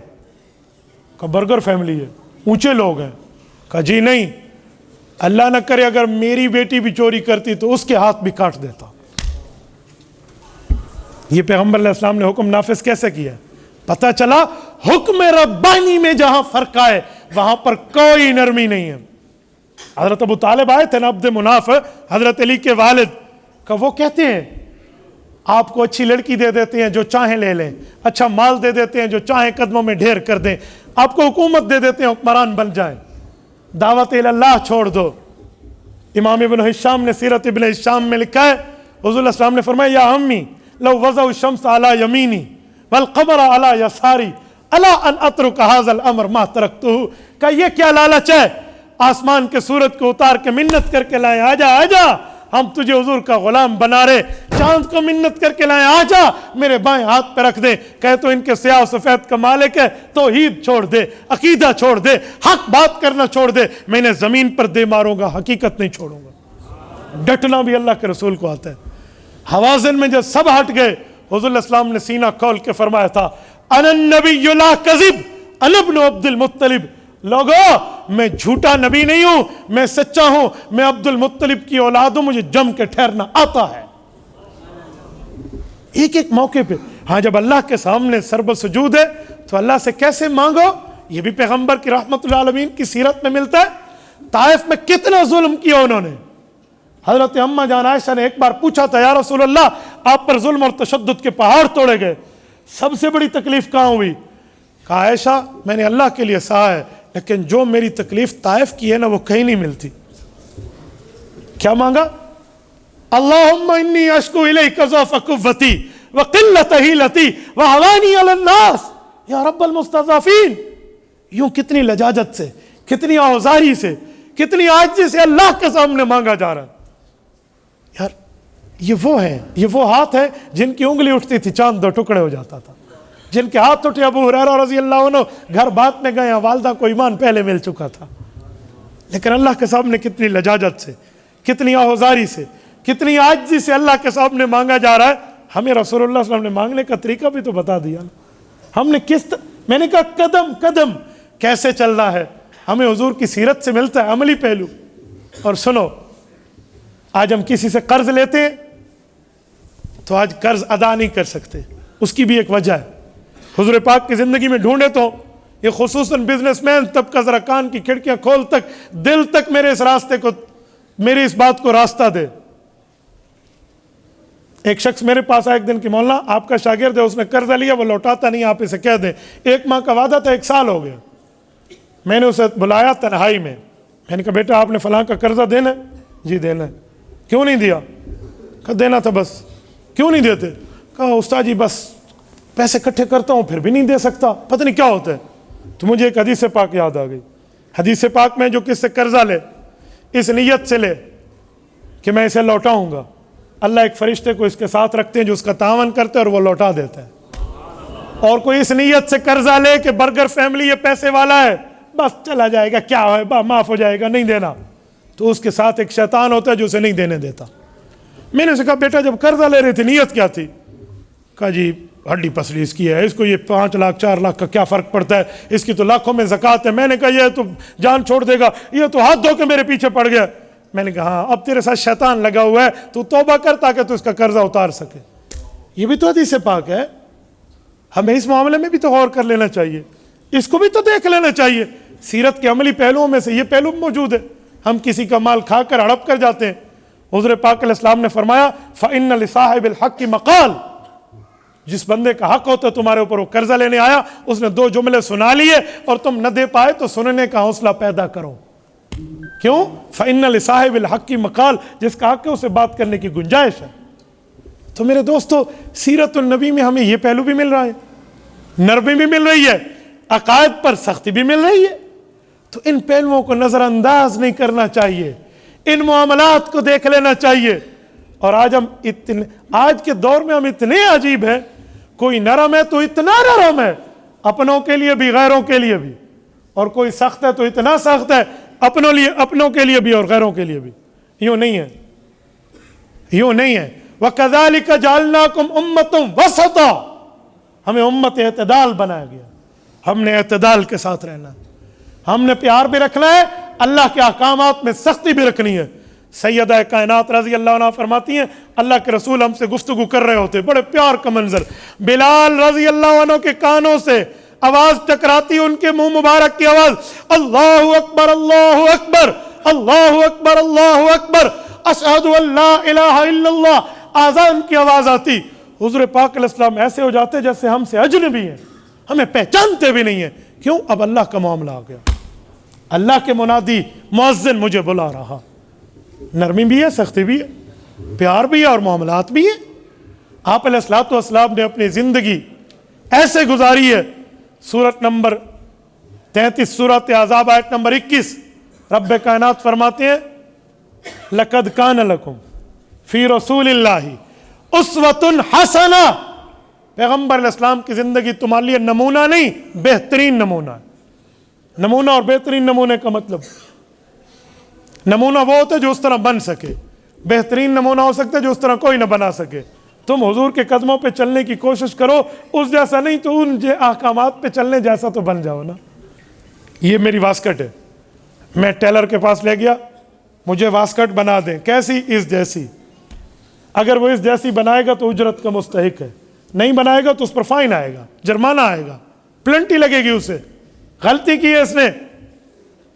کہ برگر فیملی ہے، اونچے لوگ ہیں، کہا جی نہیں، اللہ نہ کرے اگر میری بیٹی بھی چوری کرتی تو اس کے ہاتھ بھی کاٹ دیتا۔ یہ پیغمبر علیہ السلام نے حکم نافذ کیسے کیا؟ پتہ چلا حکم ربانی میں جہاں فرق آئے وہاں پر کوئی نرمی نہیں ہے۔ حضرت ابو طالب آئے تھے نا، عبد مناف حضرت علی کے والد، کہ وہ کہتے ہیں آپ کو اچھی لڑکی دے دیتے ہیں جو چاہیں لے لیں، اچھا مال دے دیتے ہیں جو چاہیں قدموں میں ڈھیر کر دیں، آپ کو حکومت دے دیتے ہیں حکمران بن جائیں، دعوت اللہ چھوڑ دو۔ امام ابن ہشام نے سیرت ابن ہشام میں لکھا ہے، حضور علیہ السلام نے فرمایا یا امی لو وضع الشمس علی یمینی والقمر علی یساری الا ان اترک هذا الامر ما ترکتہ، کہ یہ کیا لالچ ہے، آسمان کے سورج کو اتار کے منت کر کے لائیں، آجا آجا ہم تجھے حضور کا غلام بنا رہے. چاند کو منت کر کے لائے, آ جا میرے بائیں ہاتھ پہ رکھ دے. کہ تو ان کے سیاہ و سفید کا مالک ہے, توحید چھوڑ دے, عقیدہ چھوڑ دے, حق بات کرنا چھوڑ دے. میں نے زمین پر دے ماروں گا, حقیقت نہیں چھوڑوں گا. ڈٹنا بھی اللہ کے رسول کو آتا ہے. حوازن میں جب سب ہٹ گئے, حضور علیہ السلام نے سینہ کھول کے فرمایا تھا, انا النبی لا کذب انا ابن عبد المطلب. لوگو میں جھوٹا نبی نہیں ہوں, میں سچا ہوں, میں عبد المطلب کی اولاد ہوں, مجھے جم کے ٹھہرنا آتا ہے. ایک ایک موقع پہ. ہاں جب اللہ کے سامنے سرب سجود ہے تو اللہ سے کیسے مانگو, یہ بھی پیغمبر کی رحمت اللہ عالمین کی سیرت میں ملتا ہے. طائف میں کتنا ظلم کیا انہوں نے. حضرت اماں جان عائشہ نے ایک بار پوچھا تھا, یا رسول اللہ آپ پر ظلم اور تشدد کے پہاڑ توڑے گئے, سب سے بڑی تکلیف کہاں ہوئی؟ کہا عائشہ میں نے اللہ کے لیے سہا ہے, لیکن جو میری تکلیف طائف کی ہے نا وہ کہیں نہیں ملتی. کیا مانگا؟ اللہم انی اشکو الیک ضعف قوتی وقلت حیلتی وہوانی علی الناس یا رب المستضعفین. یوں کتنی لجاجت سے, کتنی آوزاری سے, کتنی عاجزی سے اللہ کے سامنے مانگا جا رہا ہے. یار یہ وہ ہے, یہ وہ ہاتھ ہے جن کی انگلی اٹھتی تھی چاند دو ٹکڑے ہو جاتا تھا. جن کے ہاتھ اٹھے ابو ہریرہ رضی اللہ عنہ گھر بانٹنے گئے, والدہ کو ایمان پہلے مل چکا تھا, لیکن اللہ کے سامنے کتنی لجاجت سے, کتنی آوزاری سے, کتنی عاجزی سے اللہ کے سامنے مانگا جا رہا ہے. ہمیں رسول اللہ صلی اللہ علیہ وسلم نے مانگنے کا طریقہ بھی تو بتا دیا نا. ہم نے میں نے کہا قدم قدم کیسے چلنا ہے, ہمیں حضور کی سیرت سے ملتا ہے عملی پہلو. اور سنو, آج ہم کسی سے قرض لیتے ہیں تو آج قرض ادا نہیں کر سکتے, اس کی بھی ایک وجہ ہے. حضور پاک کی زندگی میں ڈھونڈے تو یہ خصوصاً بزنس مین طبقہ ذرا کان کی کھڑکیاں کھول تک دل تک میرے اس راستے کو, میری اس بات کو راستہ دے. ایک شخص میرے پاس آیا ایک دن کہ مولانا آپ کا شاگرد ہے, اس نے قرضہ لیا وہ لوٹاتا نہیں, آپ اسے کہہ دیں. 1 ماہ کا وعدہ تھا, 1 سال ہو گیا. میں نے اسے بلایا تنہائی میں, میں نے کہا بیٹا آپ نے فلاں کا قرضہ دینا ہے؟ جی دینا ہے. کیوں نہیں دیا؟ کہا دینا تھا بس. کیوں نہیں دیتے؟ کہا استاد جی بس پیسے اکٹھے کرتا ہوں پھر بھی نہیں دے سکتا, پتہ نہیں کیا ہوتا ہے. تو مجھے ایک حدیث پاک یاد آ گئی. حدیث پاک میں جو کس سے قرضہ لے اس نیت سے لے کہ میں اسے لوٹاؤں گا, اللہ ایک فرشتے کو اس کے ساتھ رکھتے ہیں جو اس کا تعاون کرتے ہیں اور وہ لوٹا دیتا ہے. اور کوئی اس نیت سے قرضہ لے کہ برگر فیملی یہ پیسے والا ہے, بس چلا جائے گا, کیا ہے معاف ہو جائے گا, نہیں دینا, تو اس کے ساتھ ایک شیطان ہوتا ہے جو اسے نہیں دینے دیتا. میں نے اسے کہا بیٹا جب قرضہ لے رہے تھے نیت کیا تھی؟ کہا جی ہڈی پسلی اس کی ہے, اس کو یہ 5 لاکھ 4 لاکھ کا کیا فرق پڑتا ہے, اس کی تو لاکھوں میں زکوٰۃ ہے. میں نے کہا یہ تو جان چھوڑ دے گا, یہ تو ہاتھ دھو کے میرے پیچھے پڑ گیا. میں نے کہا ہاں اب تیرے ساتھ شیطان لگا ہوا ہے, تو توبہ کر تاکہ تو اس کا قرضہ اتار سکے. یہ بھی تو حدیث پاک ہے. ہمیں اس معاملے میں بھی تو غور کر لینا چاہیے, اس کو بھی تو دیکھ لینا چاہیے. سیرت کے عملی پہلوؤں میں سے یہ پہلو موجود ہے. ہم کسی کا مال کھا کر ہڑپ کر جاتے ہیں. حضور پاک علیہ السلام نے فرمایا فَإِنَّ لِصَاحِبِ الْحَقِّ مَقَالٍ, جس بندے کا حق ہوتا ہے تمہارے اوپر, وہ قرضہ لینے آیا, اس نے 2 جملے سنا لیے اور تم نہ دے پائے تو سننے کا حوصلہ پیدا کرو. کیوں؟ فَإِنَّ لِصَاحِبِ الْحَقِّ مَقَالٍ, جس کا حق ہے اسے بات کرنے کی گنجائش ہے. تو میرے دوستو سیرت النبی میں ہمیں یہ پہلو بھی مل رہا ہے, نرمی بھی مل رہی ہے, عقائد پر سختی بھی مل رہی ہے. تو ان پہلوؤں کو نظر انداز نہیں کرنا چاہیے, ان معاملات کو دیکھ لینا چاہیے. اور آج کے دور میں ہم اتنے عجیب ہیں, کوئی نرم ہے تو اتنا نرم ہے اپنوں کے لیے بھی غیروں کے لیے بھی, اور کوئی سخت ہے تو اتنا سخت ہے اپنوں کے لیے بھی اور غیروں کے لیے بھی. یوں نہیں ہے, یوں نہیں ہے. وَكَذَلِكَ جَعَلْنَاكُمْ أُمَّةً وَسَطًا, ہمیں امت اعتدال بنایا گیا. ہم نے اعتدال کے ساتھ رہنا, ہم نے پیار بھی رکھنا ہے, اللہ کے احکامات میں سختی بھی رکھنی ہے. سیدہ کائنات رضی اللہ عنہ فرماتی ہیں اللہ کے رسول ہم سے گفتگو کر رہے ہوتے, بڑے پیار کا منظر, بلال رضی اللہ عنہ کے کانوں سے آواز ٹکراتی, ان کے منہ مبارک کی آواز, اللہ اکبر اللہ اکبر اللہ اکبر اللہ اکبر اشہد ان لا الہ الا اللہ, آذان کی آواز آتی. حضور پاک علیہ السلام ایسے ہو جاتے جیسے ہم سے اجنبی ہیں, ہمیں پہچانتے بھی نہیں ہیں. کیوں؟ اب اللہ کا معاملہ آ گیا, اللہ کے منادی مؤذن مجھے بلا رہا. نرمی بھی ہے, سختی بھی ہے, پیار بھی ہے اور معاملات بھی ہے. آپ علیہ الصلوۃ والسلام نے اپنی زندگی ایسے گزاری ہے. سورت نمبر 33 سورت احزاب آیت نمبر 21 رب کائنات فرماتے ہیں لَقَدْ كَانَ لَكُمْ فی رسول اللہ اسوۃ حسنہ، پیغمبر علیہ السلام کی زندگی تمہارے لیے نمونہ نہیں، بہترین نمونہ ہے۔ نمونہ اور بہترین نمونے کا مطلب، نمونہ وہ ہوتا ہے جو اس طرح بن سکے، بہترین نمونہ ہو سکتا ہے جو اس طرح کوئی نہ بنا سکے۔ تم حضور کے قدموں پہ چلنے کی کوشش کرو، اس جیسا نہیں تو ان احکامات پہ چلنے جیسا تو بن جاؤ نا۔ یہ میری واسکٹ ہے، میں ٹیلر کے پاس لے گیا، مجھے واسکٹ بنا دیں، کیسی؟ اس جیسی۔ اگر وہ اس جیسی بنائے گا تو اجرت کا مستحق ہے، نہیں بنائے گا تو اس پر فائن آئے گا، جرمانہ آئے گا، پلنٹی لگے گی اسے، غلطی کی ہے اس نے۔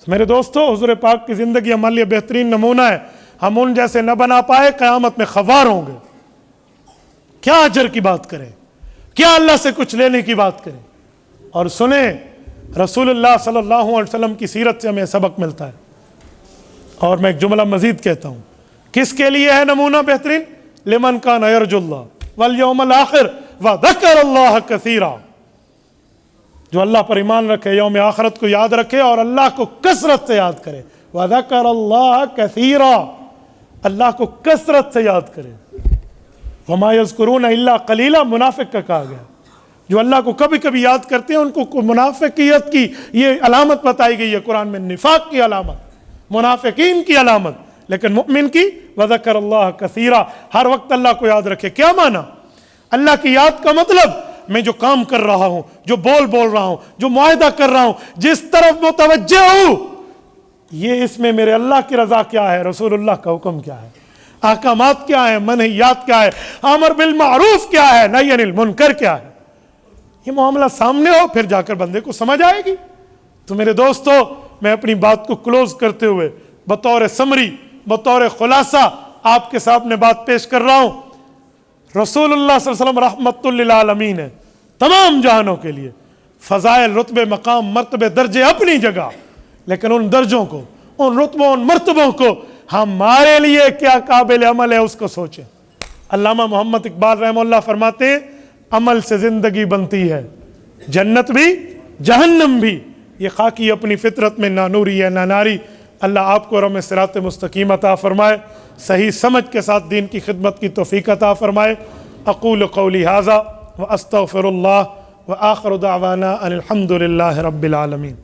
میرے دوستو، حضور پاک کی زندگی ہمارے لیے بہترین نمونہ ہے۔ ہم ان جیسے نہ بنا پائے، قیامت میں خوار ہوں گے۔ کیا اجر کی بات کریں، کیا اللہ سے کچھ لینے کی بات کریں۔ اور سنیں، رسول اللہ صلی اللہ علیہ وسلم کی سیرت سے ہمیں سبق ملتا ہے۔ اور میں ایک جملہ مزید کہتا ہوں، کس کے لیے ہے نمونہ بہترین؟ لمن کان یرجو اللہ والیوم الآخر وذکر اللہ کثیرا، جو اللہ پر ایمان رکھے، یوم آخرت کو یاد رکھے اور اللہ کو کثرت سے یاد کرے۔ وذکر اللہ کثیرا، اللہ کو کثرت سے یاد کرے۔ وما یذکرون الا قلیلا، منافق کا کہا گیا، جو اللہ کو کبھی کبھی یاد کرتے ہیں ان کو منافقیت کی یہ علامت بتائی گئی ہے قرآن میں، نفاق کی علامت، منافقین کی علامت۔ لیکن مؤمن کی وذکر اللہ کثیرا، ہر وقت اللہ کو یاد رکھے۔ کیا معنی؟ اللہ کی یاد کا مطلب، میں جو کام کر رہا ہوں، جو بول رہا ہوں، جو معاہدہ کر رہا ہوں، جس طرف متوجہ ہوں، یہ اس میں میرے اللہ کی رضا کیا ہے، رسول اللہ کا حکم کیا ہے، احکامات کیا ہیں، منہیات کیا ہے، امر بالمعروف کیا ہے، نہی عن المنکر کیا ہے۔ یہ معاملہ سامنے ہو، پھر جا کر بندے کو سمجھ آئے گی۔ تو میرے دوستو، میں اپنی بات کو کلوز کرتے ہوئے بطور سمری، بطور خلاصہ آپ کے سامنے بات پیش کر رہا ہوں۔ رسول اللہ صلی اللہ علیہ وسلم رحمت للعالمین ہے، تمام جہانوں کے لیے۔ فضائل، رتبے، مقام، مرتبے، درجے اپنی جگہ، لیکن ان درجوں کو، ان رتبوں، ان مرتبوں کو ہمارے لیے کیا قابل عمل ہے اس کو سوچیں۔ علامہ محمد اقبال رحمہ اللہ فرماتے ہیں، عمل سے زندگی بنتی ہے، جنت بھی جہنم بھی۔ یہ خاکی اپنی فطرت میں نہ نوری ہے نہ ناری۔ اللہ آپ کو رحم صراط مستقیم عطا فرمائے، صحیح سمجھ کے ساتھ دین کی خدمت کی توفیق عطا فرمائے۔ اقول قولی ھذا واستغفر اللہ وآخر دعوانا ان الحمد للہ رب العالمین۔